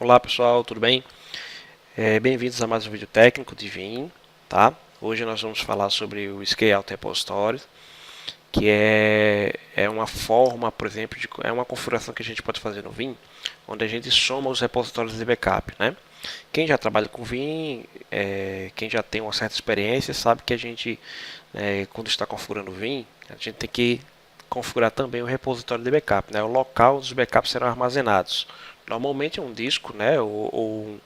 Olá pessoal, tudo bem? Bem-vindos a mais um vídeo técnico de Vim, tá? Hoje nós vamos falar sobre o Scale-out Repository, que é uma forma, por exemplo, é uma configuração que a gente pode fazer no Vim, onde a gente soma os repositórios de backup, né? Quem já trabalha com Vim, quem já tem uma certa experiência, sabe que a gente, quando está configurando o Vim, a gente tem que configurar também o repositório de backup, né? O local onde os backups serão armazenados. Normalmente é um disco, né? Ou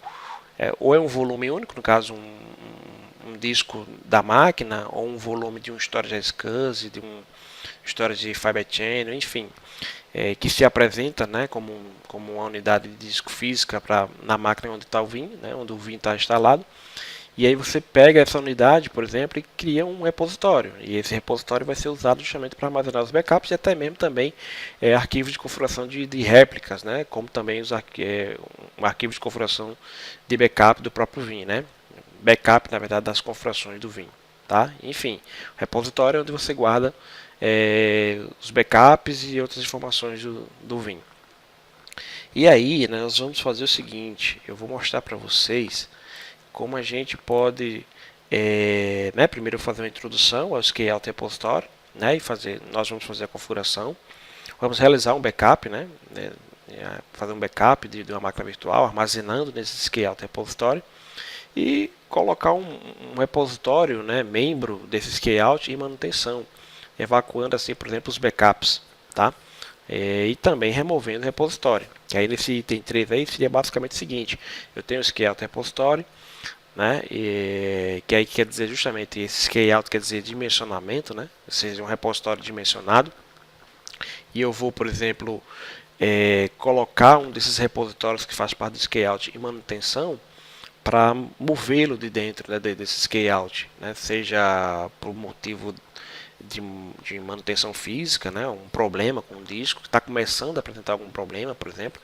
é um volume único, no caso um disco da máquina, ou um volume de um storage SCSI, de um storage Fiber Channel, enfim, que se apresenta, né, como uma unidade de disco física na máquina onde está o Vim, né, onde o Vim está instalado. E aí você pega essa unidade, por exemplo, e cria um repositório. E esse repositório vai ser usado justamente para armazenar os backups e até mesmo também arquivos de configuração de réplicas, né? Como também um arquivo de configuração de backup do próprio Vim, né? Backup, na verdade, das configurações do Vim. Tá? Enfim, o repositório é onde você guarda os backups e outras informações do Vim. E aí, né, nós vamos fazer o seguinte, eu vou mostrar para vocês como a gente pode, primeiro fazer uma introdução ao Scale-out Repository, né, nós vamos fazer a configuração, vamos realizar um backup, fazer um backup de uma máquina virtual, armazenando nesse Scale-out Repository, e colocar um repositório, né, membro desse Scale-out em manutenção, evacuando assim, por exemplo, os backups, tá? E também removendo o repositório. Que aí nesse item 3 aí seria basicamente o seguinte: eu tenho o Scale-out Repository, né? Que aí quer dizer justamente esse scale-out quer dizer dimensionamento, né? Ou seja, um repositório dimensionado. E eu vou, por exemplo, colocar um desses repositórios que faz parte do scale-out em manutenção para movê-lo de dentro, né, desse scale-out, né? Seja por motivo de manutenção física, né? Um problema com o disco que está começando a apresentar algum problema, por exemplo,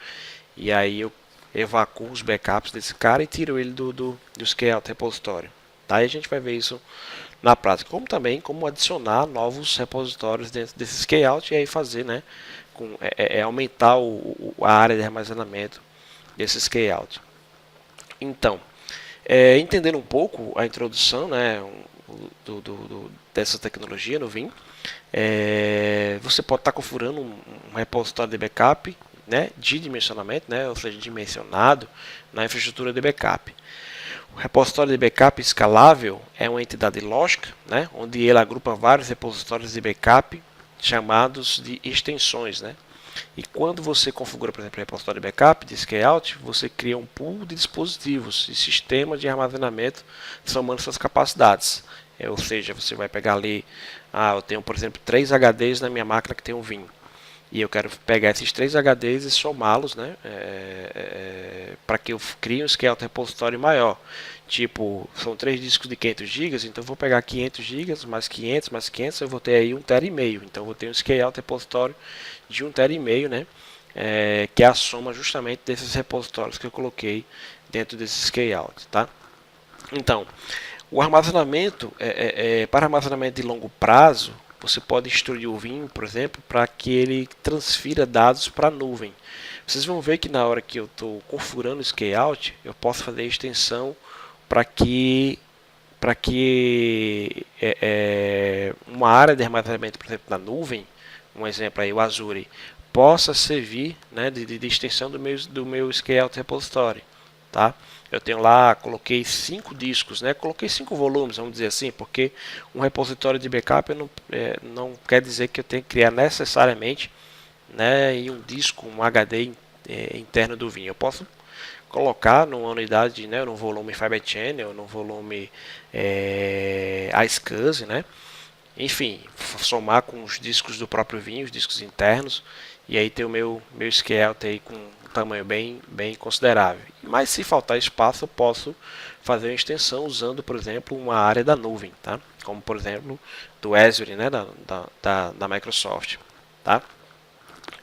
e aí eu evacuo os backups desse cara e tiro ele do Scale-out repositório. Tá? E a gente vai ver isso na prática, como também como adicionar novos repositórios dentro desse Scale-out e aí fazer, né, aumentar a área de armazenamento desse Scale-out. Então, entendendo um pouco a introdução, né, dessa tecnologia no Vim, você pode estar configurando um repositório de backup, né, de dimensionamento, né, ou seja, dimensionado na infraestrutura de backup. O repositório de backup escalável é uma entidade lógica, né, onde ele agrupa vários repositórios de backup chamados de extensões, né. E quando você configura, por exemplo, o repositório de backup de Scale-out, você cria um pool de dispositivos e sistemas de armazenamento somando suas capacidades. Ou seja, você vai pegar ali, eu tenho, por exemplo, 3 HDs na minha máquina que tem um Vim. E eu quero pegar esses 3 HDs e somá-los, né, para que eu crie um Scale-out repositório maior. Tipo, são 3 discos de 500 GB, então eu vou pegar 500 GB, mais 500, mais 500, eu vou ter aí 1,5 TB. Então eu vou ter um Scale-out repositório de 1,5 TB, né, que é a soma justamente desses repositórios que eu coloquei dentro desse Scale-out. Tá? Então, o armazenamento, para armazenamento de longo prazo, você pode instruir o Vim, por exemplo, para que ele transfira dados para a nuvem. Vocês vão ver que na hora que eu estou configurando o Scale-out, eu posso fazer a extensão para que uma área de armazenamento, por exemplo, na nuvem, um exemplo aí, o Azure, possa servir, né, de extensão do meu Scale-out repository. Tá? Eu tenho lá, coloquei 5 discos, né? Coloquei 5 volumes, vamos dizer assim, porque um repositório de backup não quer dizer que eu tenho que criar necessariamente, né, em um disco, um HD interno do Vim. Eu posso colocar numa unidade, né, num volume Fiber Channel, num volume iSCSI, né? Enfim, somar com os discos do próprio Vim, os discos internos, e aí ter o meu Scale-out aí com um tamanho bem considerável. Mas se faltar espaço, eu posso fazer uma extensão usando, por exemplo, uma área da nuvem, tá? Como por exemplo do Azure, né, da Microsoft. Tá?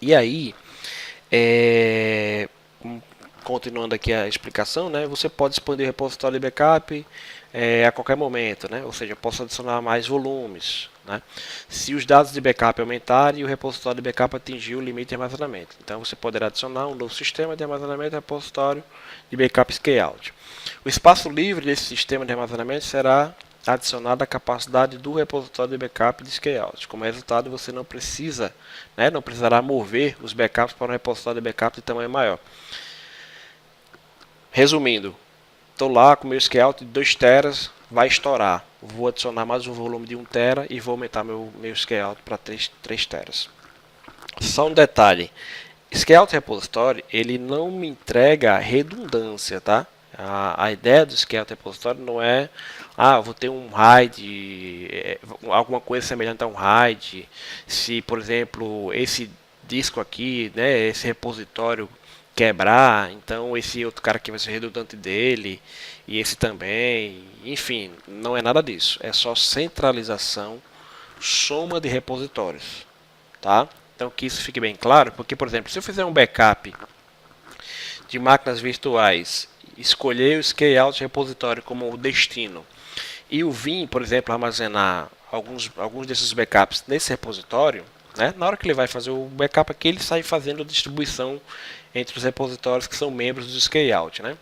E aí, continuando aqui a explicação, né, você pode expandir o repositório de backup a qualquer momento, né, ou seja, posso adicionar mais volumes, né, se os dados de backup aumentarem e o repositório de backup atingir o limite de armazenamento. Então você poderá adicionar um novo sistema de armazenamento repositório de backup scale-out. O espaço livre desse sistema de armazenamento será adicionado à capacidade do repositório de backup de scale-out. Como resultado, você não precisa, né, não precisará mover os backups para um repositório de backup de tamanho maior. Resumindo, estou lá com meu scale-out de 2 teras, vai estourar. Vou adicionar mais um volume de 1 tera e vou aumentar meu scale-out para 3 teras. Só um detalhe, scale-out repositório ele não me entrega redundância, tá? A ideia do scale-out repositório não é eu vou ter um RAID, alguma coisa semelhante a um RAID, se por exemplo esse disco aqui, né, esse repositório quebrar, então esse outro cara aqui vai ser redundante dele, e esse também, enfim, não é nada disso, é só centralização, soma de repositórios, tá? Então que isso fique bem claro, porque por exemplo, se eu fizer um backup de máquinas virtuais, escolher o scale-out repositório como o destino, e o Vim, por exemplo, armazenar alguns desses backups nesse repositório, né, na hora que ele vai fazer o backup aqui, ele sai fazendo a distribuição entre os repositórios que são membros do scale-out, né?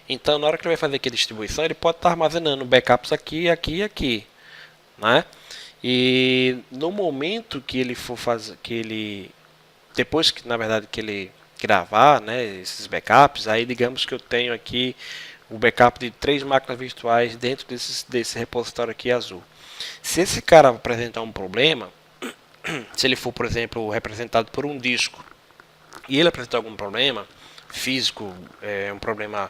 Então, na hora que ele vai fazer aqui a distribuição, ele pode estar armazenando backups aqui, aqui e aqui, né? E no momento que ele for fazer, depois que na verdade que ele gravar, né, esses backups, aí digamos que eu tenho aqui o backup de 3 máquinas virtuais dentro desse repositório aqui azul. Se esse cara apresentar um problema, se ele for, por exemplo, representado por um disco, e ele apresentar algum problema físico, um problema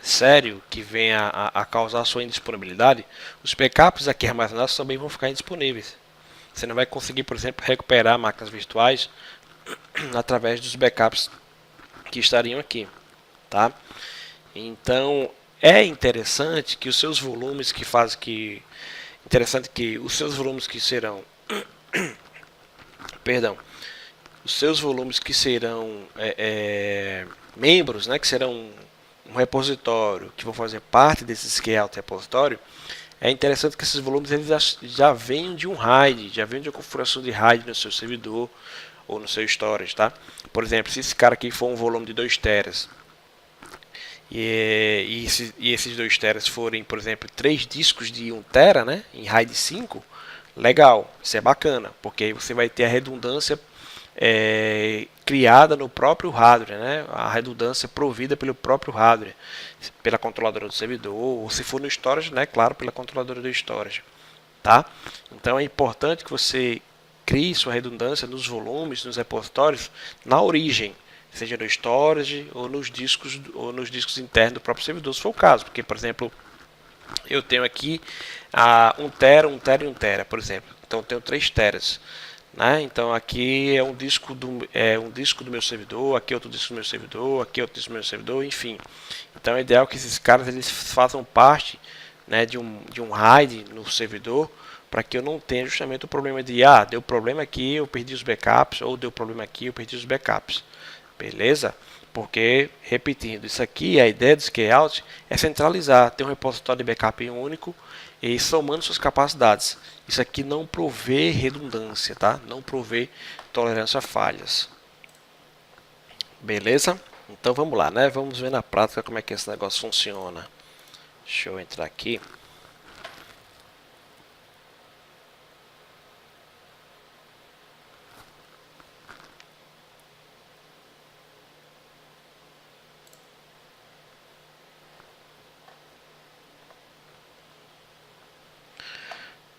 sério que venha a causar a sua indisponibilidade, os backups aqui armazenados também vão ficar indisponíveis. Você não vai conseguir, por exemplo, recuperar máquinas virtuais através dos backups que estariam aqui, tá? Então é interessante que os seus volumes os seus volumes que serão perdão, os seus volumes que serão membros, né, que serão um repositório, que vão fazer parte desse scale-out repositório, é interessante que esses volumes eles já venham de um RAID, já venham de uma configuração de RAID no seu servidor ou no seu storage, tá? Por exemplo, se esse cara aqui for um volume de 2 teras e esses 2 teras forem, por exemplo, 3 discos de 1 tera, né, em RAID 5, legal, isso é bacana, porque aí você vai ter a redundância criada no próprio hardware, né, a redundância provida pelo próprio hardware, pela controladora do servidor, ou se for no storage, né, claro, pela controladora do storage, tá? Então é importante que você crie sua redundância nos volumes, nos repositórios, na origem, seja no storage ou nos discos internos do próprio servidor, se for o caso, porque por exemplo, eu tenho aqui 1 tera, 1 tera e 1 tera, por exemplo, então eu tenho 3 teras, né? Então aqui é um disco do meu servidor, aqui é outro disco do meu servidor, aqui é outro disco do meu servidor, enfim. Então é ideal que esses caras eles façam parte, né, de um RAID no servidor, para que eu não tenha justamente o problema de deu problema aqui, eu perdi os backups, ou deu problema aqui, eu perdi os backups. Beleza? Porque, repetindo, isso aqui, a ideia do scale-out é centralizar, ter um repositório de backup único e somando suas capacidades. Isso aqui não provê redundância, tá? Não provê tolerância a falhas. Beleza? Então vamos lá, né? Vamos ver na prática como é que esse negócio funciona. Deixa eu entrar aqui.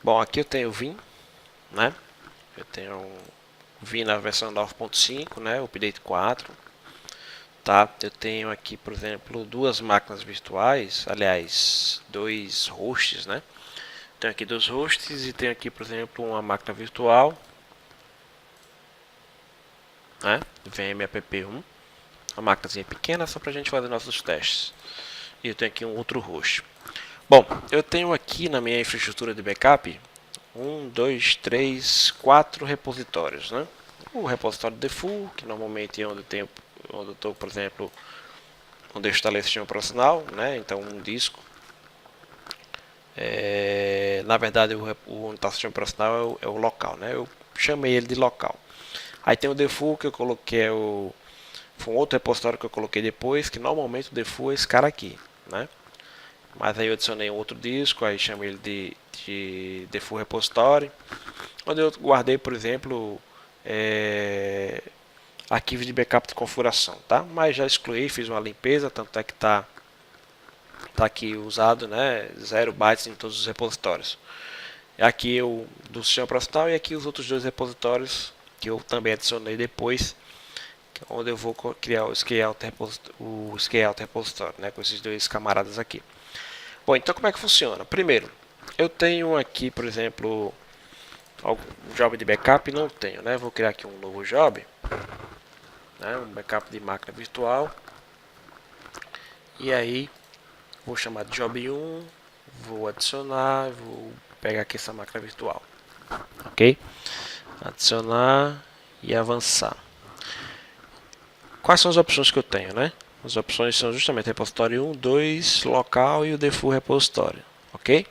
Bom, aqui eu tenho o Vim, né? Eu tenho o Vim na versão 9.5, né? O update 4. Tá? Eu tenho aqui, por exemplo, 2 máquinas virtuais, aliás, 2 hosts, né? Tenho aqui 2 hosts e tenho aqui, por exemplo, uma máquina virtual, né? VMapp1, uma máquina pequena só para a gente fazer nossos testes. E eu tenho aqui um outro host. Bom, eu tenho aqui na minha infraestrutura de backup 1, 2, 3, 4 repositórios, né? O repositório default, que normalmente é onde eu estou, por exemplo, onde eu instalei o sistema operacional, né? Então um disco, na verdade onde está o sistema operacional é o local, né? Eu chamei ele de local. Aí tem o default que eu coloquei, foi um outro repositório que eu coloquei depois, que normalmente o default é esse cara aqui, né? Mas aí eu adicionei um outro disco, aí chamei ele de default repository, onde eu guardei, por exemplo, arquivos de backup de configuração, tá? Mas já excluí, fiz uma limpeza, tanto é que tá aqui usado, né? 0 bytes em todos os repositórios. Aqui o do sistema operacional e aqui os outros dois repositórios que eu também adicionei depois, onde eu vou criar o scale-out repository, né? Com esses dois camaradas aqui. Bom, então como é que funciona? Primeiro, eu tenho aqui, por exemplo, um job de backup, não tenho, né? Vou criar aqui um novo job, né? Um backup de máquina virtual. E aí, vou chamar de job 1, vou adicionar, vou pegar aqui essa máquina virtual, ok? Adicionar e avançar. Quais são as opções que eu tenho, né? As opções são justamente repositório 1, 2, local e o default repositório, ok?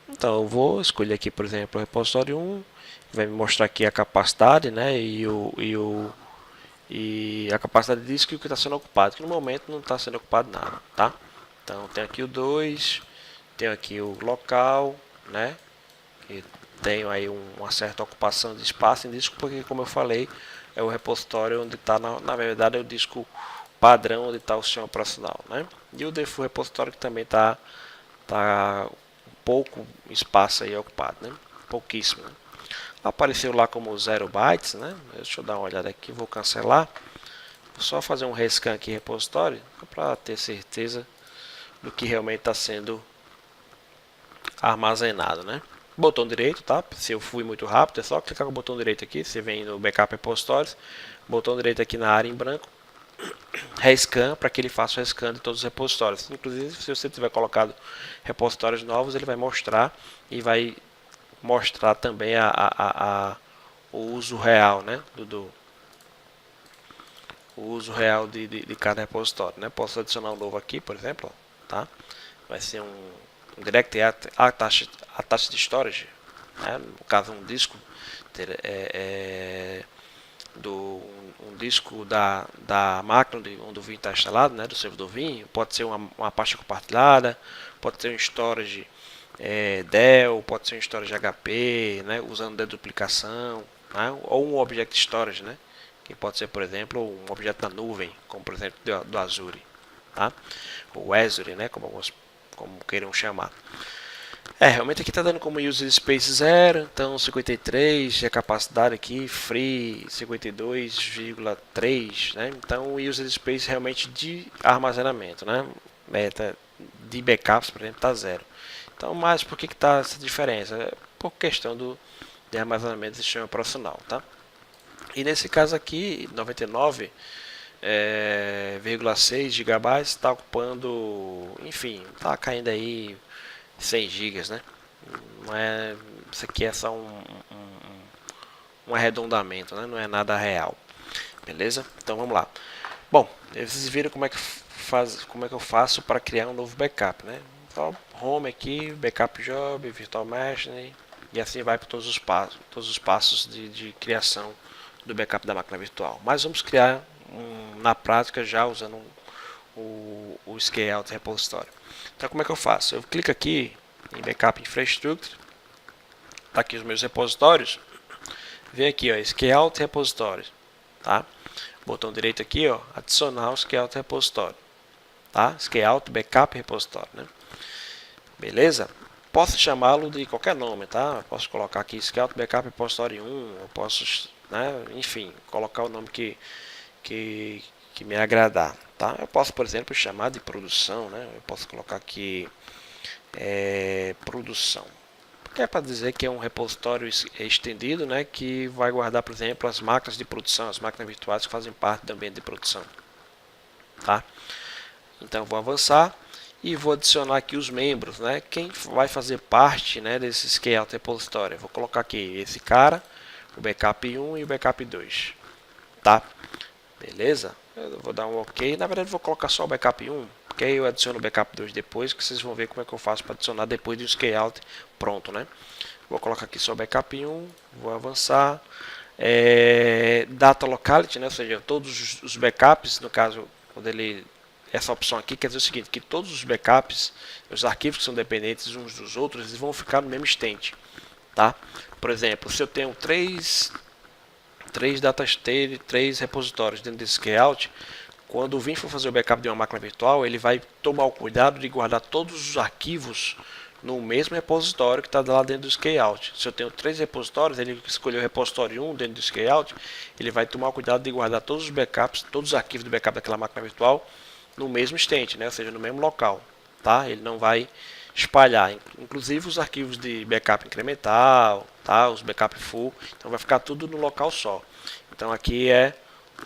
Então eu vou escolher aqui, por exemplo, o repositório 1, vai me mostrar aqui a capacidade, né? E a capacidade de disco e o que está sendo ocupado, que no momento não está sendo ocupado nada, tá? Então tem aqui o 2, tenho aqui o local, né? E tenho aí uma certa ocupação de espaço em disco, porque como eu falei, é o repositório onde está, na verdade, é o disco padrão onde está o sistema operacional, né? E o default repositório que também está pouco espaço aí ocupado, né? Pouquíssimo, né? Apareceu lá como 0 bytes, né? Deixa eu dar uma olhada aqui, vou cancelar. Vou só fazer um rescan aqui repositório para ter certeza do que realmente está sendo armazenado, né? Botão direito, tá? Se eu fui muito rápido, é só clicar com o botão direito aqui. Você vem no backup repositórios, botão direito aqui na área em branco, rescan para que ele faça o rescan de todos os repositórios. Inclusive, se você tiver colocado repositórios novos, ele vai mostrar e vai mostrar também o uso real, né? O uso real de cada repositório, né? Posso adicionar um novo aqui, por exemplo, tá? Vai ser um direct attached storage, né? No caso um disco um disco da máquina onde o Vim está instalado, né? Do servidor Vim, pode ser uma pasta compartilhada, pode ser um storage Dell, pode ser um storage HP, né? Usando deduplicação, né? Ou um object storage, né? Que pode ser, por exemplo, um objeto na nuvem, como por exemplo do Azure, tá? Ou Azure, né? Como queiram chamar. Realmente aqui está dando como user space 0, então 53 a capacidade aqui, free 52,3, né? Então o user space realmente de armazenamento, né? De backups, por exemplo, está 0. Então, mas por que está essa diferença? É por questão de armazenamento do sistema operacional, tá? E nesse caso aqui, 99,6 GB está ocupando, enfim, está caindo aí 100 GB, né? Não é, isso aqui é só um arredondamento, né? Não é nada real, beleza? Então vamos lá. Bom, vocês viram como é que eu faço para criar um novo backup, né? Então, home aqui, backup job, virtual machine e assim vai para todos os passos de criação do backup da máquina virtual. Mas vamos criar na prática já usando o scale-out repositório. Então como é que eu faço? Eu clico aqui em backup infrastructure, tá aqui os meus repositórios, vem aqui, ó, scale-out repositórios, tá? Botão direito aqui, ó, adicionar o scale-out repositório, tá? Scale-out backup repositório, né? Beleza? Posso chamá-lo de qualquer nome, tá? Eu posso colocar aqui scale-out backup repositório 1, eu posso, né, enfim, colocar o nome que me agradar, tá? Eu posso, por exemplo, chamar de produção, né? Eu posso colocar aqui produção, que é para dizer que é um repositório estendido, né? Que vai guardar, por exemplo, as máquinas de produção, as máquinas virtuais que fazem parte do ambiente de produção, tá? Então vou avançar e vou adicionar aqui os membros, né? Quem vai fazer parte, né, desse scale-out repositório. Eu vou colocar aqui esse cara, o backup 1 e o backup 2, tá? Beleza? Eu vou dar um OK. Na verdade, vou colocar só o backup 1, porque aí eu adiciono o backup 2 depois, que vocês vão ver como é que eu faço para adicionar depois do scale-out pronto, né? Vou colocar aqui só o backup 1, vou avançar. Data locality, né? Ou seja, todos os backups, no caso, quando ele essa opção aqui quer dizer o seguinte, que todos os backups, os arquivos que são dependentes uns dos outros, eles vão ficar no mesmo instante, tá? Por exemplo, se eu tenho três repositórios dentro desse scale-out, quando o Vim for fazer o backup de uma máquina virtual, ele vai tomar o cuidado de guardar todos os arquivos no mesmo repositório que está lá dentro do scale-out. Se eu tenho 3 repositórios, ele escolheu o repositório 1 dentro do scale-out, ele vai tomar o cuidado de guardar todos os backups, todos os arquivos do backup daquela máquina virtual no mesmo instante, né? Ou seja, no mesmo local. Tá? Ele não vai espalhar, inclusive os arquivos de backup incremental, tá? Os backup full, então vai ficar tudo no local só. Então aqui é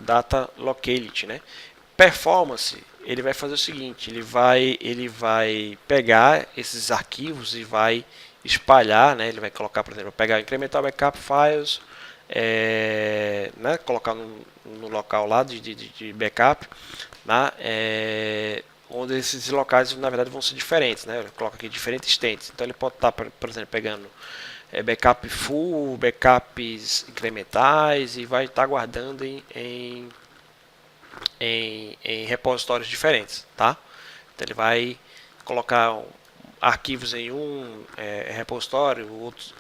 data locality, né? Performance, ele vai fazer o seguinte, ele vai pegar esses arquivos e vai espalhar, né? Ele vai colocar, por exemplo, pegar incremental backup files, né? Colocar no local lá de backup, né? Onde esses locais na verdade vão ser diferentes, né? Ele coloca aqui diferentes extents. Então ele pode estar, por exemplo, pegando backup full, backups incrementais e vai estar guardando em repositórios diferentes, tá? Então ele vai colocar arquivos em um repositório, outros,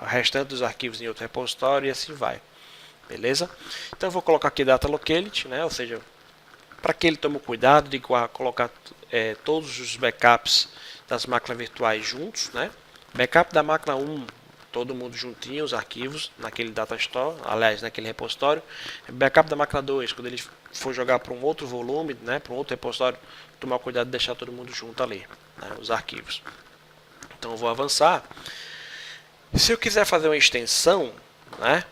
restante dos arquivos em outro repositório e assim vai, beleza? Então eu vou colocar aqui data locality, né? Ou seja, para que ele tome cuidado de colocar todos os backups das máquinas virtuais juntos, né? Backup da máquina 1, todo mundo juntinho, os arquivos naquele data store, aliás, naquele repositório. Backup da máquina 2, quando ele for jogar para um outro volume, né, para um outro repositório, tomar cuidado de deixar todo mundo junto ali, né, os arquivos. Então eu vou avançar. Se eu quiser fazer uma extensão, né,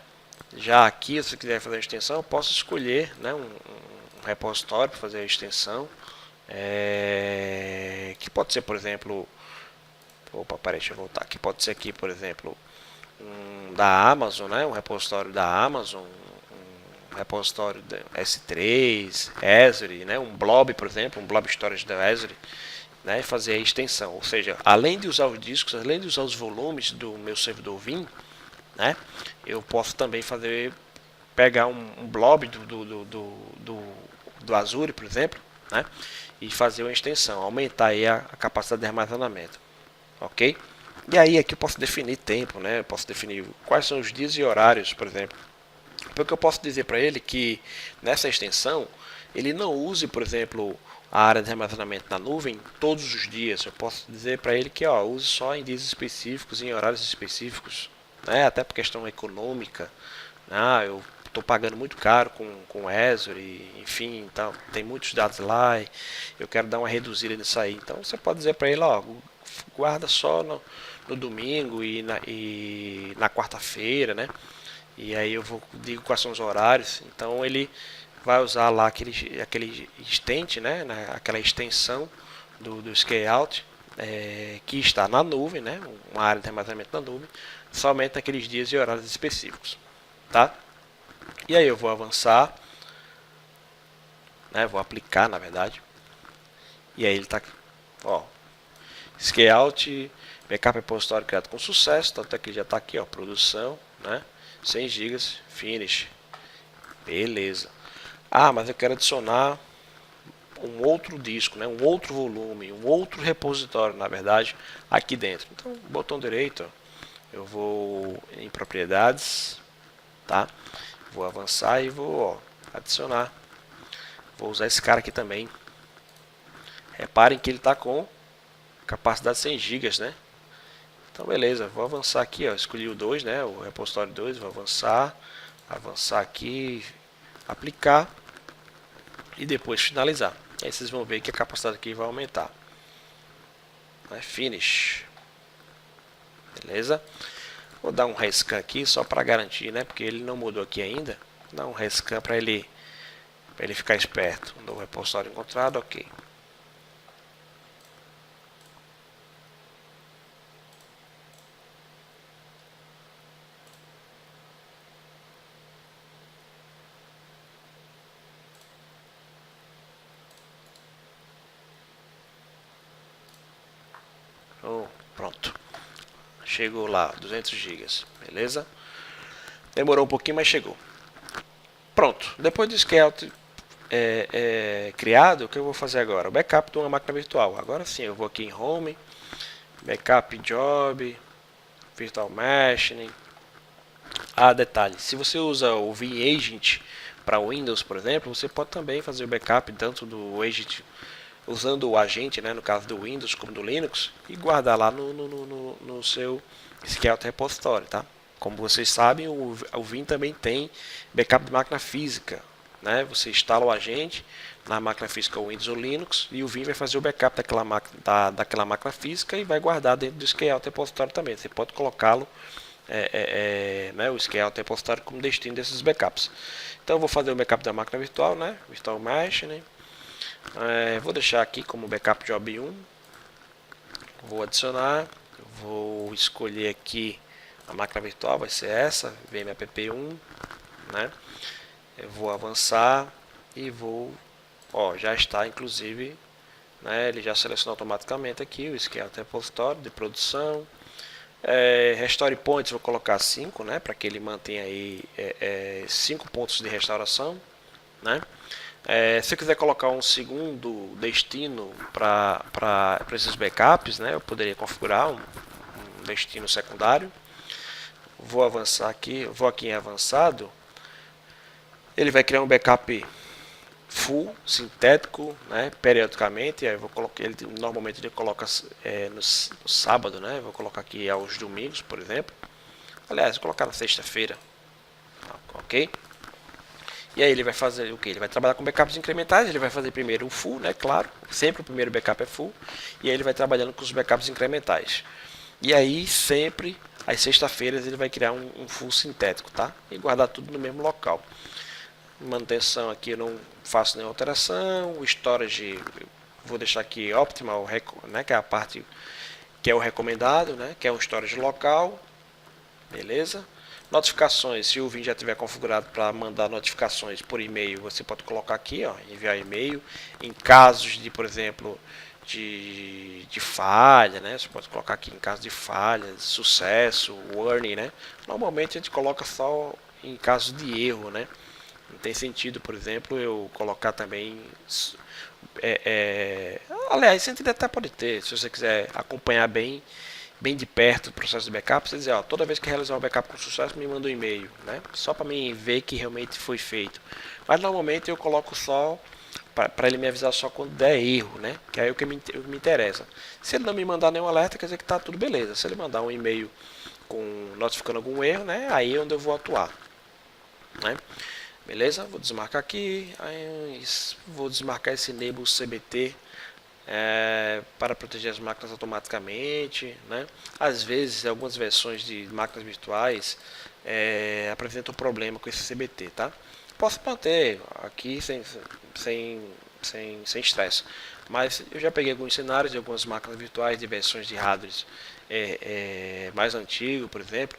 já aqui, se eu quiser fazer uma extensão, eu posso escolher, né, um repositório para fazer a extensão, que pode ser, por exemplo, deixa eu voltar aqui, pode ser aqui, por exemplo, da Amazon, né, um repositório da Amazon, um repositório da S3, Azure, né, um blob, por exemplo, um blob storage da Azure, né, e fazer a extensão. Ou seja, além de usar os discos, além de usar os volumes do meu servidor Vim, né, eu posso também pegar um blob do Azure, por exemplo, né, e fazer uma extensão, aumentar aí a capacidade de armazenamento, ok? E aí aqui eu posso definir tempo, né? Eu posso definir quais são os dias e horários, por exemplo. Porque eu posso dizer para ele que nessa extensão ele não use, por exemplo, a área de armazenamento na nuvem todos os dias. Eu posso dizer para ele que use só em dias específicos, em horários específicos, né? Até por questão econômica. Eu estou pagando muito caro com Azure, enfim, então tem muitos dados lá, e eu quero dar uma reduzida nisso aí. Então você pode dizer para ele, guarda só no domingo e na quarta-feira, né? E aí eu digo quais são os horários. Então ele vai usar lá aquele extent, né? Aquela extensão do scale-out, que está na nuvem, né? Uma área de armazenamento na nuvem, somente naqueles dias e horários específicos, tá? E aí eu vou avançar, né? Vou aplicar, na verdade. E aí ele está, scale-out, backup repositório criado com sucesso, tanto é que já está aqui, produção, né? 100 GB, finish. Beleza. Mas eu quero adicionar um outro disco, né? Um outro volume, um outro repositório, na verdade, aqui dentro. Então, botão direito, eu vou em propriedades, tá? Vou avançar e vou adicionar. Vou usar esse cara aqui também. Reparem que ele está com capacidade 100 GB, né? Então beleza, vou avançar aqui, escolhi o 2, né, o repositório 2, vou avançar aqui, aplicar e depois finalizar. Aí vocês vão ver que a capacidade aqui vai aumentar. Finish. Beleza? Vou dar um rescan aqui só para garantir, né, porque ele não mudou aqui ainda. Vou dar um rescan para ele ficar esperto. Um novo repositório encontrado, ok. Oh, pronto. Chegou lá, 200 GB, beleza? Demorou um pouquinho, mas chegou. Pronto, depois do Scout criado, o que eu vou fazer agora? O backup de uma máquina virtual. Agora sim, eu vou aqui em Home, Backup Job, Virtual Machine. Detalhe, se você usa o VAgent para Windows, por exemplo, você pode também fazer o backup tanto do agent, usando o agente, né, no caso do Windows como do Linux, e guardar lá no seu Scout Repository, tá? Como vocês sabem, o Vim também tem backup de máquina física, né? Você instala o agente na máquina física Windows ou Linux e o Vim vai fazer o backup daquela máquina física e vai guardar dentro do Scout Repository também. Você pode colocá-lo né, o Scout Repository como destino desses backups. Então eu vou fazer o backup da máquina virtual, né? Virtual Machine. Vou deixar aqui como backup job 1. Vou adicionar. Vou escolher aqui a máquina virtual, vai ser essa, VMapp1, né? Eu vou avançar e vou, já está inclusive, né? Ele já selecionou automaticamente aqui o Scout Repository de produção. Restore Points vou colocar 5, né, para que ele mantenha aí 5 pontos de restauração, né? Se eu quiser colocar um segundo destino para esses backups, né, eu poderia configurar um destino secundário. Vou avançar aqui, vou aqui em avançado. Ele vai criar um backup full, sintético, né, periodicamente. Aí eu vou colocar ele, normalmente ele coloca no sábado, né? Vou colocar aqui aos domingos, por exemplo. Aliás, vou colocar na sexta-feira, ok? E aí ele vai fazer o que? Ele vai trabalhar com backups incrementais. Ele vai fazer primeiro o full, né? Claro, sempre o primeiro backup é full. E aí ele vai trabalhando com os backups incrementais. E aí sempre às sextas-feiras ele vai criar um full sintético, tá? E guardar tudo no mesmo local. Manutenção aqui eu não faço nenhuma alteração. O storage vou deixar aqui optimal, né, que é a parte que é o recomendado, né, que é um storage local. Beleza? Notificações, se o Vim já estiver configurado para mandar notificações por e-mail, você pode colocar aqui, enviar e-mail. Em casos de, por exemplo, de falha, né? Você pode colocar aqui em caso de falha, sucesso, warning, né? Normalmente a gente coloca só em caso de erro, né? Não tem sentido, por exemplo, eu colocar também. Aliás, sentido até pode ter, se você quiser acompanhar bem de perto o processo de backup, você dizer, toda vez que realizar um backup com sucesso, me manda um e-mail, né? Só para mim ver que realmente foi feito. Mas normalmente eu coloco só para ele me avisar só quando der erro, né? Que é o que me interessa. Se ele não me mandar nenhum alerta, quer dizer que está tudo beleza. Se ele mandar um e-mail notificando algum erro, né? Aí é onde eu vou atuar, né? Beleza? Vou desmarcar aqui. Vou desmarcar esse enable CBT para proteger as máquinas automaticamente, né? Às vezes, algumas versões de máquinas virtuais apresentam problema com esse CBT, tá? Posso manter aqui sem estresse, mas eu já peguei alguns cenários de algumas máquinas virtuais de versões de hardware mais antigo, por exemplo,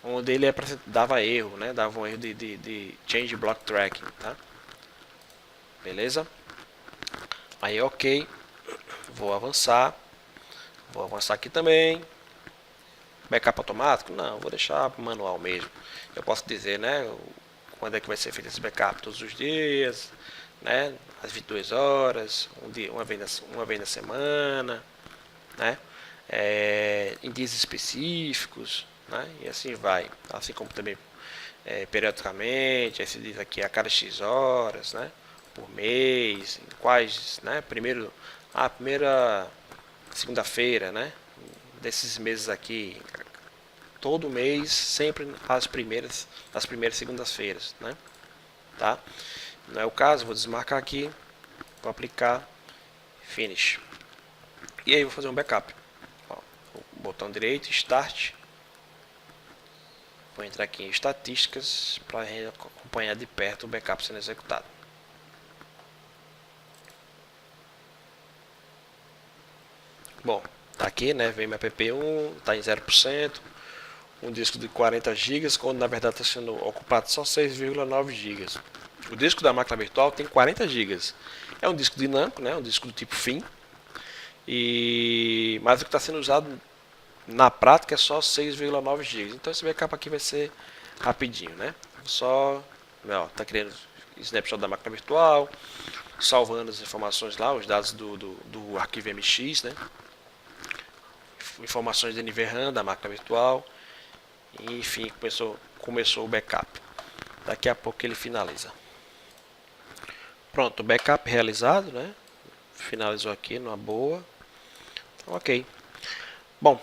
onde ele dava erro, né? Dava um erro de change block tracking, tá? Beleza? Aí ok, vou avançar aqui também. Backup automático? Não, vou deixar manual mesmo. Eu posso dizer, né, quando é que vai ser feito esse backup, todos os dias, né, às 22 horas, uma vez na semana, né, em dias específicos, né, e assim vai. Assim como também periodicamente, aí se diz aqui a cada X horas, né, por mês, em quais, né, a primeira segunda-feira, né, desses meses aqui, todo mês, sempre as primeiras segundas-feiras, né, tá? Não é o caso, vou desmarcar aqui, vou aplicar, finish. E aí vou fazer um backup. Botão direito, start. Vou entrar aqui em estatísticas para acompanhar de perto o backup sendo executado. Bom, tá aqui, né? Vem minha PP1, tá em 0%. Um disco de 40 GB, quando na verdade está sendo ocupado só 6,9 GB. O disco da máquina virtual tem 40 GB. É um disco dinâmico, né? Um disco do tipo FIM. Mas o que está sendo usado na prática é só 6,9 GB. Então esse backup aqui vai ser rapidinho, né? Só, tá criando snapshot da máquina virtual, salvando as informações lá, os dados do arquivo MX, né? Informações de NVRAM da máquina virtual. E, enfim, começou o backup. Daqui a pouco ele finaliza. Pronto, backup realizado, né? Finalizou aqui numa boa. Então, ok. Bom,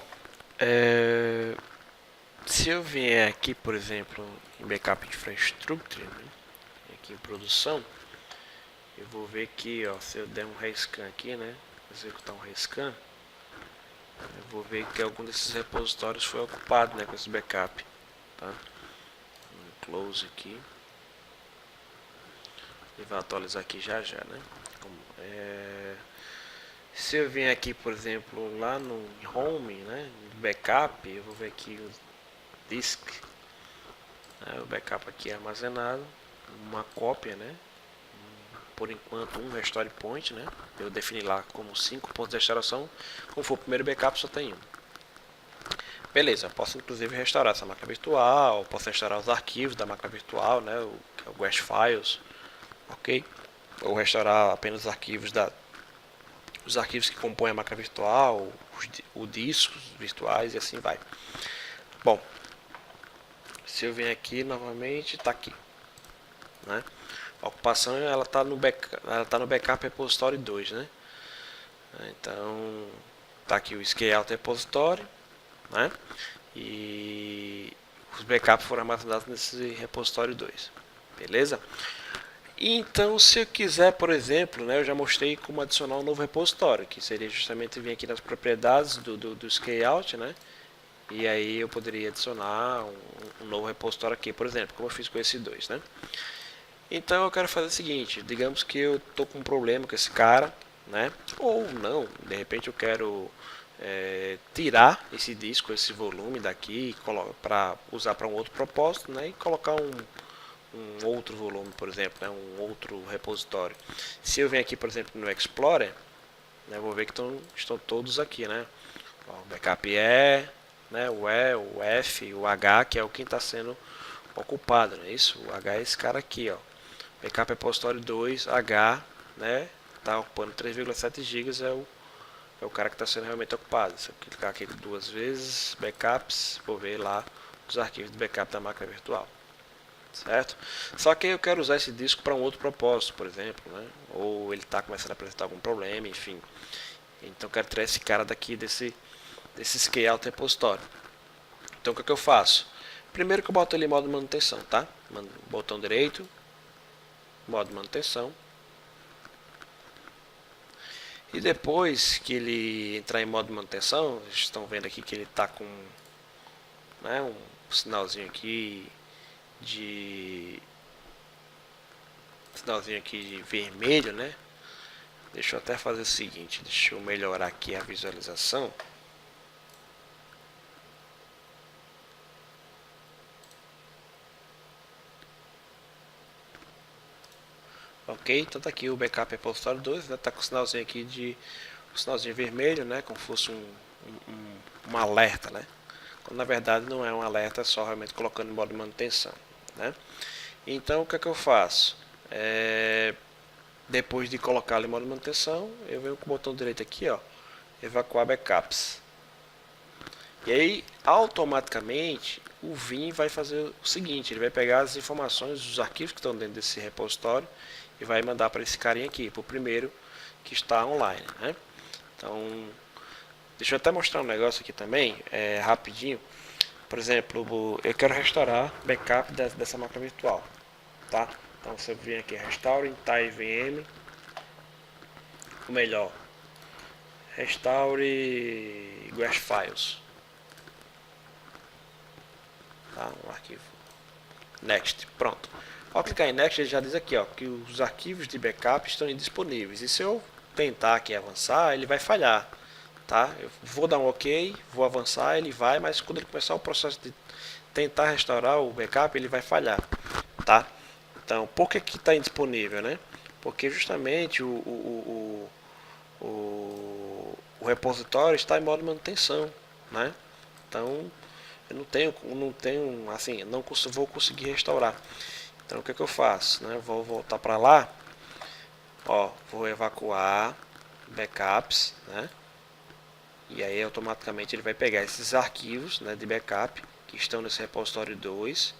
se eu vier aqui, por exemplo, em backup infrastructure, né? Aqui em produção, eu vou ver aqui, ó, se eu der um rescan aqui, né? Executar um rescan, eu vou ver que algum desses repositórios foi ocupado, né, com esse backup, tá? Close aqui. Ele vai atualizar aqui já, né? Se eu vier aqui, por exemplo, lá no home, né, backup, eu vou ver aqui o disk, o backup aqui é armazenado, uma cópia, né? Por enquanto um restore point, né? Eu defini lá como 5 pontos de restauração. Como for o primeiro backup, só tem um. Beleza, posso inclusive restaurar essa máquina virtual, posso restaurar os arquivos da máquina virtual, né? Que é o Guest Files, ok? Ou restaurar apenas os arquivos que compõem a máquina virtual, os discos virtuais e assim vai. Bom, se eu venho aqui novamente, está aqui, né? A ocupação ela está no backup repository 2, né? Então tá aqui o scale out repository, né? E os backups foram armazenados nesse repositório 2, beleza? Então, se eu quiser, por exemplo, né, eu já mostrei como adicionar um novo repositório, que seria justamente vir aqui nas propriedades do scale out, né? E aí eu poderia adicionar um novo repositório aqui, por exemplo, como eu fiz com esse 2, né? Então eu quero fazer o seguinte, digamos que eu estou com um problema com esse cara, né? Ou não, de repente eu quero tirar esse disco, esse volume daqui para usar para um outro propósito, né? E colocar um outro volume, por exemplo, né? Um outro repositório. Se eu venho aqui, por exemplo, no Explorer, né? Vou ver que estão todos aqui, né? O backup E, né? O E, o F, o H, que é o que está sendo ocupado, não é isso? O H é esse cara aqui, ó. Backup repositório 2, H, né? Está ocupando 3,7 GB, é o cara que está sendo realmente ocupado. Se eu clicar aqui duas vezes, backups, vou ver lá os arquivos de backup da máquina virtual. Certo? Só que eu quero usar esse disco para um outro propósito, por exemplo, né? Ou ele está começando a apresentar algum problema, enfim. Então eu quero tirar esse cara daqui desse scale out repositório. Então o que eu faço? Primeiro que eu boto ele em modo manutenção, tá? Botão direito, modo manutenção. E depois que ele entrar em modo manutenção, vocês estão vendo aqui que ele está com, né, um sinalzinho aqui de vermelho, né? Deixa eu até fazer o seguinte, deixa eu melhorar aqui a visualização. Ok, então tá aqui o backup repositório 2, né? Tá com o sinalzinho aqui um sinalzinho vermelho, né? Como fosse um alerta, né? Quando na verdade não é um alerta, é só realmente colocando em modo de manutenção, né? Então o que é que eu faço? Depois de colocá-lo em modo de manutenção, eu venho com o botão direito aqui, ó, evacuar backups. E aí, automaticamente, o Vim vai fazer o seguinte, ele vai pegar as informações dos arquivos que estão dentro desse repositório e vai mandar para esse carinha aqui, para o primeiro que está online, né? Então, deixa eu até mostrar um negócio aqui também, rapidinho. Por exemplo, eu quero restaurar backup dessa máquina virtual, tá? Então você vem aqui, Restore TiVM, ou melhor, Restore Guest Files, tá? Um arquivo. Next, pronto. Ao clicar em Next, ele já diz aqui, ó, que os arquivos de backup estão indisponíveis. E se eu tentar aqui avançar, ele vai falhar, tá? Eu vou dar um OK, vou avançar, ele vai, mas quando ele começar o processo de tentar restaurar o backup, ele vai falhar, tá? Então, por que está indisponível, né? Porque justamente o o repositório está em modo manutenção, né? Então eu não tenho assim, não vou conseguir restaurar. Então o que eu faço, né? Vou voltar para lá, ó, vou evacuar backups, né? E aí automaticamente ele vai pegar esses arquivos, né, de backup que estão nesse repositório 2,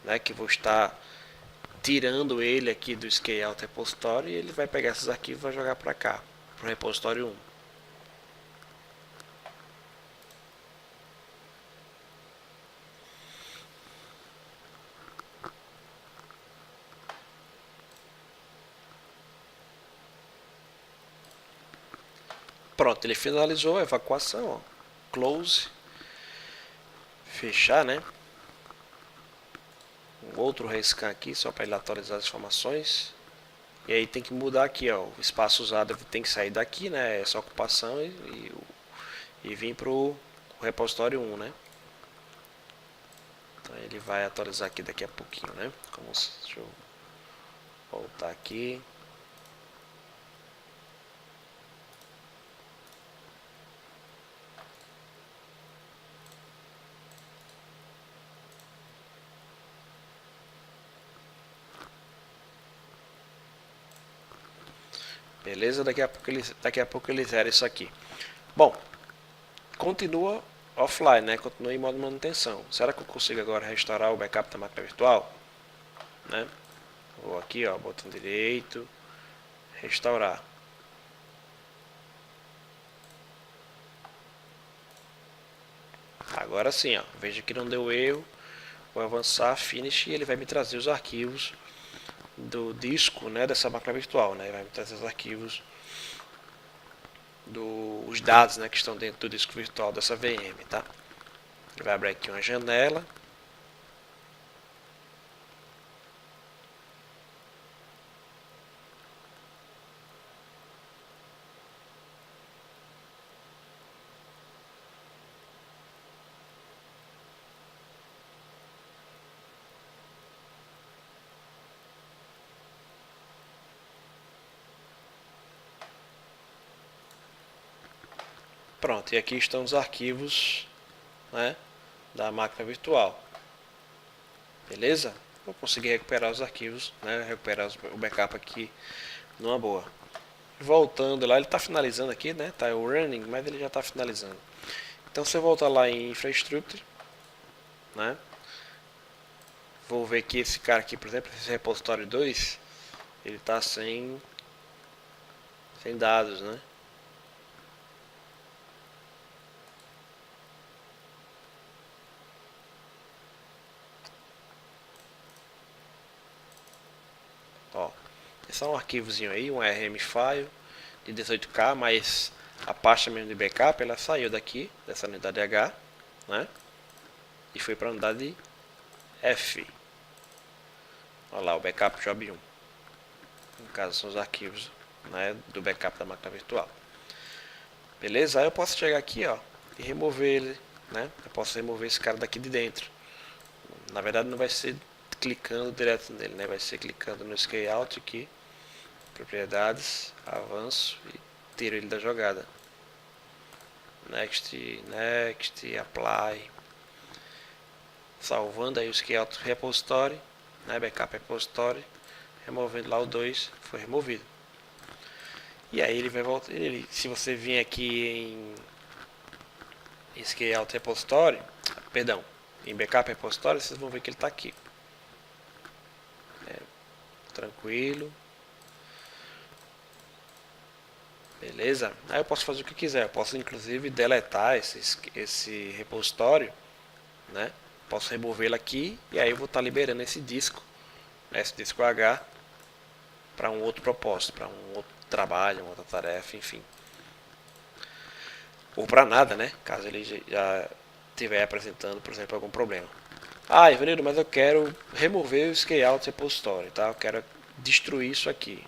né, que vou estar tirando ele aqui do Scale Repository, e ele vai pegar esses arquivos e vai jogar para cá, para o repositório 1. Pronto, ele finalizou a evacuação, ó. Close, fechar, né? Um outro rescan aqui, só para ele atualizar as informações. E aí tem que mudar aqui, ó, o espaço usado tem que sair daqui, né, essa ocupação, e vir para o repositório 1, né. Então ele vai atualizar aqui daqui a pouquinho, né. Deixa eu voltar aqui. Beleza? Daqui a pouco ele zera isso aqui. Bom, continua offline, né? Continua em modo manutenção. Será que eu consigo agora restaurar o backup da máquina virtual? Né? Vou aqui, ó, botão direito, restaurar. Agora sim, ó, veja que não deu erro. Vou avançar, finish, e ele vai me trazer os arquivos do disco, né, dessa máquina virtual, né? Vai me trazer os arquivos os dados, né, que estão dentro do disco virtual dessa VM, tá? Ele vai abrir aqui uma janela. Pronto, e aqui estão os arquivos, né, da máquina virtual. Beleza? Vou conseguir recuperar os arquivos, né, recuperar o backup aqui numa boa. Voltando lá, ele está finalizando aqui, né? Tá o running, mas ele já está finalizando. Então se eu voltar lá em infrastructure, né? Vou ver que esse cara aqui, por exemplo, esse repositório 2, ele está sem dados, né? Ó, esse é um arquivozinho aí, um RM file de 18K, mas a pasta mesmo de backup, ela saiu daqui, dessa unidade H, né? E foi para a unidade F. Olha lá, o backup job 1. No caso, são os arquivos, né, do backup da máquina virtual. Beleza? Aí eu posso chegar aqui, ó, e remover ele, né? Eu posso remover esse cara daqui de dentro. Na verdade, não vai ser clicando direto nele, né? Vai ser clicando no Scale-out aqui, propriedades, avanço e tiro ele da jogada. Next, next, apply. Salvando aí o Scale-out repository, né? Backup repository, removendo lá o 2, foi removido. E aí ele vai voltar, se você vir aqui em Scale-out repository, perdão, em backup repository, vocês vão ver que ele está aqui. Tranquilo. Beleza? Aí eu posso fazer o que quiser. Eu posso inclusive deletar esse repositório, né? Posso removê-lo aqui e aí eu vou estar liberando esse disco, né? Esse disco H, para um outro propósito, para um outro trabalho, uma outra tarefa, enfim. Ou para nada, né? Caso ele já estiver apresentando, por exemplo, algum problema. Ah, Ivanildo, mas eu quero remover o Scale-out repository, tá? Eu quero destruir isso aqui.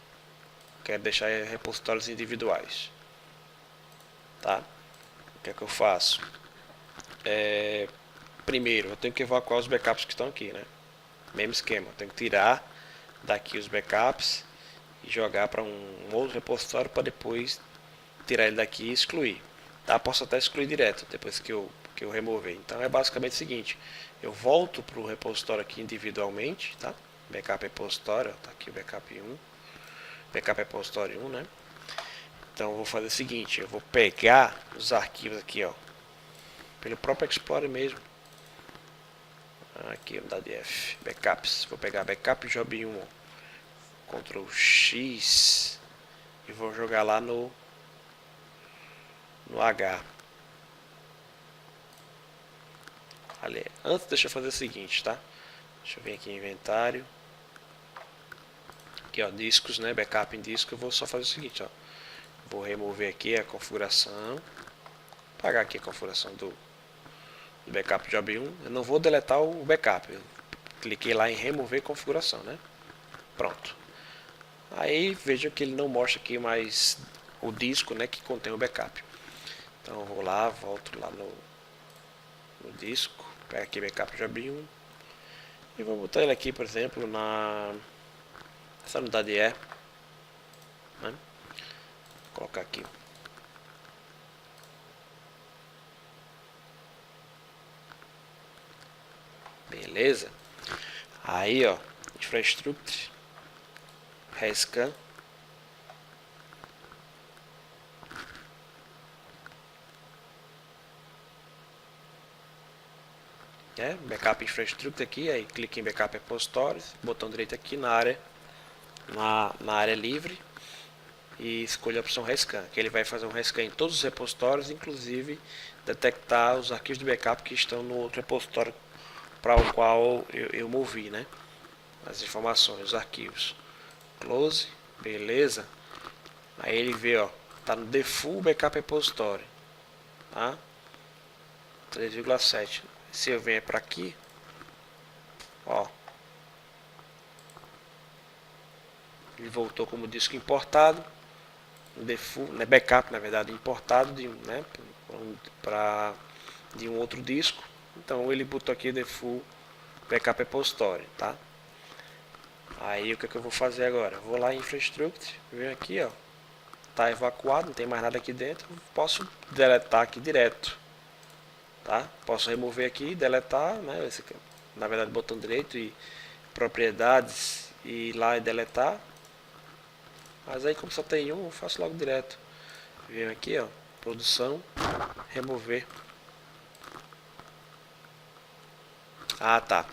Quero deixar repositórios individuais, tá? O que é que eu faço? Primeiro, eu tenho que evacuar os backups que estão aqui, né? Mesmo esquema, eu tenho que tirar daqui os backups e jogar para um outro repositório para depois tirar ele daqui e excluir. Tá? Posso até excluir direto depois que eu remover. Então é basicamente o seguinte: eu volto para o repositório aqui individualmente, tá? Backup repositório, tá aqui o backup 1, backup repositório 1, né? Então eu vou fazer o seguinte: eu vou pegar os arquivos aqui, ó, pelo próprio Explorer mesmo. Aqui, unidade F, backups. Vou pegar backup job 1, Ctrl X, e vou jogar lá no H. Ali. Antes, deixa eu fazer o seguinte, tá? Deixa eu vir aqui em inventário. Aqui, ó, discos, né? Backup em disco. Eu vou só fazer o seguinte, ó. Vou remover aqui a configuração. Apagar aqui a configuração do backup job 1. Eu não vou deletar o backup. Eu cliquei lá em remover configuração, né? Pronto. Aí veja que ele não mostra aqui mais o disco, né, que contém o backup. Então eu vou lá, volto lá no disco, pego aqui backup job 1 e vou botar ele aqui, por exemplo, essa unidade E, né? Vou colocar aqui. Beleza? Aí, ó, infrastructure, rescan. Backup infrastructure aqui, aí clique em backup repositories, botão direito aqui na área livre e escolha a opção rescan, que ele vai fazer um rescan em todos os repositórios, inclusive detectar os arquivos de backup que estão no outro repositório para o qual eu movi, né? As informações, os arquivos. Close, beleza. Aí ele vê, ó, tá no default backup repository, tá? 3,7. Se eu venho para aqui, ó, ele voltou como disco importado, default, né, backup na verdade importado de, né, de um outro disco. Então ele botou aqui default backup repository, tá? Aí o que eu vou fazer agora? Eu vou lá em infrastructure, venho aqui, ó, tá evacuado, não tem mais nada aqui dentro, posso deletar aqui direto, tá? Posso remover aqui, deletar, né? Esse aqui, na verdade, botão direito e propriedades e ir lá e deletar. Mas aí como só tem um, eu faço logo direto. Venho aqui, ó, produção, remover. Ah, tá.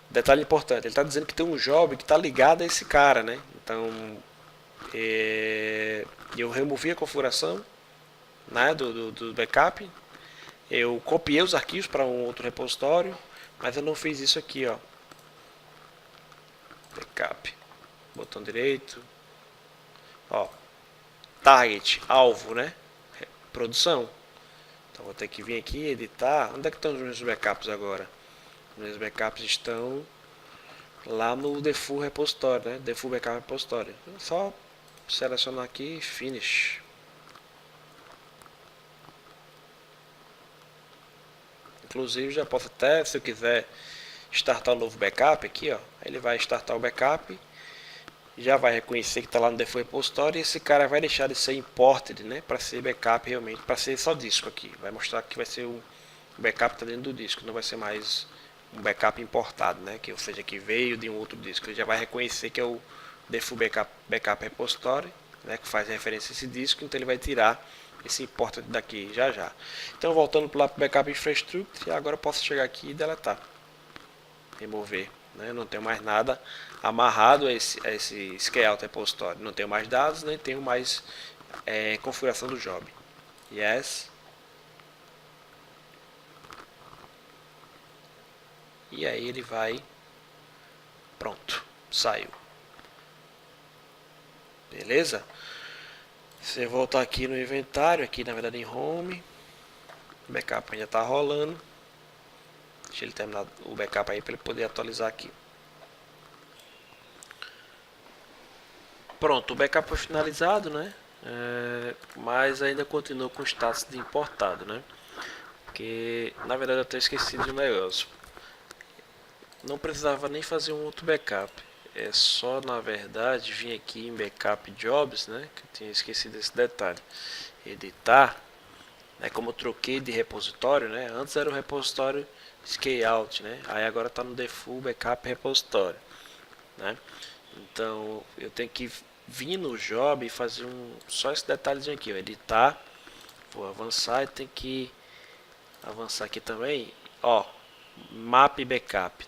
Detalhe importante, ele está dizendo que tem um job que está ligado a esse cara, né? Então, eu removi a configuração, né, do backup. Eu copiei os arquivos para um outro repositório, mas eu não fiz isso aqui, ó. Backup, botão direito, ó, target, alvo, né? Produção. Então vou ter que vir aqui editar. Onde é que estão os meus backups agora? Os meus backups estão lá no default repositório, né? Default backup repositório. Só selecionar aqui e finish. Inclusive já posso até, se eu quiser startar um novo backup aqui, ó, ele vai startar o backup, já vai reconhecer que está lá no default repository e esse cara vai deixar de ser imported, né, para ser backup realmente, para ser só disco aqui. Vai mostrar que vai ser o backup tá dentro do disco, não vai ser mais um backup importado, né, que ou seja, que veio de um outro disco. Ele já vai reconhecer que é o default backup repository, né, que faz referência a esse disco, então ele vai tirar esse imported daqui já já. Então voltando para o backup infrastructure, agora eu posso chegar aqui e deletar, remover, né? Não tenho mais nada amarrado a esse scale repository, não tenho mais dados, nem tenho mais configuração do job. Yes. E aí ele vai, pronto, saiu. Beleza? Você voltar aqui no inventário, aqui na verdade em home, o backup ainda está rolando. Deixa ele terminar o backup aí para ele poder atualizar aqui. Pronto, o backup foi finalizado, né? Mas ainda continua com o status de importado, né? Porque na verdade eu até esqueci de um negócio. Não precisava nem fazer um outro backup. é só, na verdade, vir aqui em Backup Jobs, né, que eu tinha esquecido esse detalhe, editar, né, como eu troquei de repositório, né, antes era o repositório Scale-out, né, aí agora está no Default Backup Repositório, né, então eu tenho que vir no Job e fazer só esse detalhezinho aqui, ó, editar, vou avançar e tem que avançar aqui também, ó, Map Backup,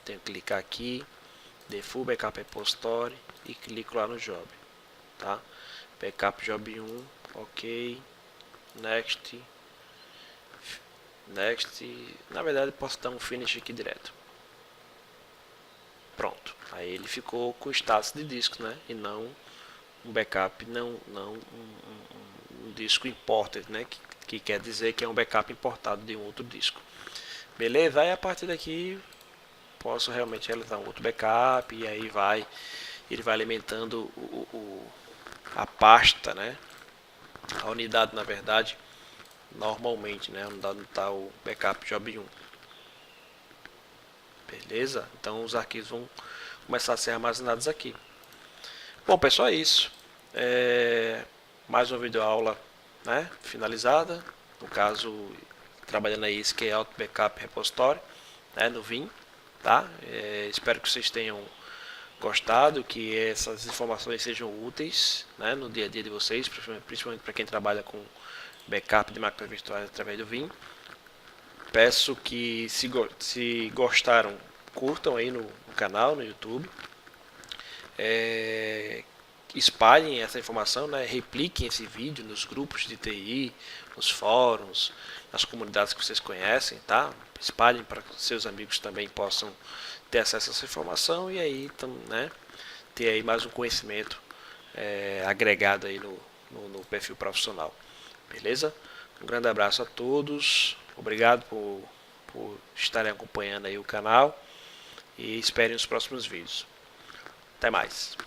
tenho que clicar aqui, Default Backup Repository e clico lá no Job, tá? Backup Job 1, ok, Next, Next, na verdade posso dar um Finish aqui direto. Pronto, aí ele ficou com o status de disco, né? E não um backup, não um disco imported, né? Que quer dizer que é um backup importado de um outro disco. Beleza? Aí a partir daqui posso realmente realizar um outro backup e aí ele vai alimentando a pasta, né? A unidade, na verdade, normalmente, né? A unidade não está o backup job 1. Beleza? Então os arquivos vão começar a ser armazenados aqui. Bom, pessoal, é isso. Mais uma videoaula, né, finalizada. No caso, trabalhando aí Scale-out Backup Repository, né, no Vim. Tá? Espero que vocês tenham gostado, que essas informações sejam úteis, né, no dia a dia de vocês, principalmente para quem trabalha com backup de máquinas virtuais através do Vim. Peço que, se gostaram, curtam aí no canal, no YouTube. Espalhem essa informação, né? Repliquem esse vídeo nos grupos de TI, nos fóruns, nas comunidades que vocês conhecem, tá? Espalhem para que seus amigos também possam ter acesso a essa informação e aí, né, ter aí mais um conhecimento agregado aí no perfil profissional. Beleza? Um grande abraço a todos. Obrigado por estarem acompanhando aí o canal e esperem os próximos vídeos. Até mais.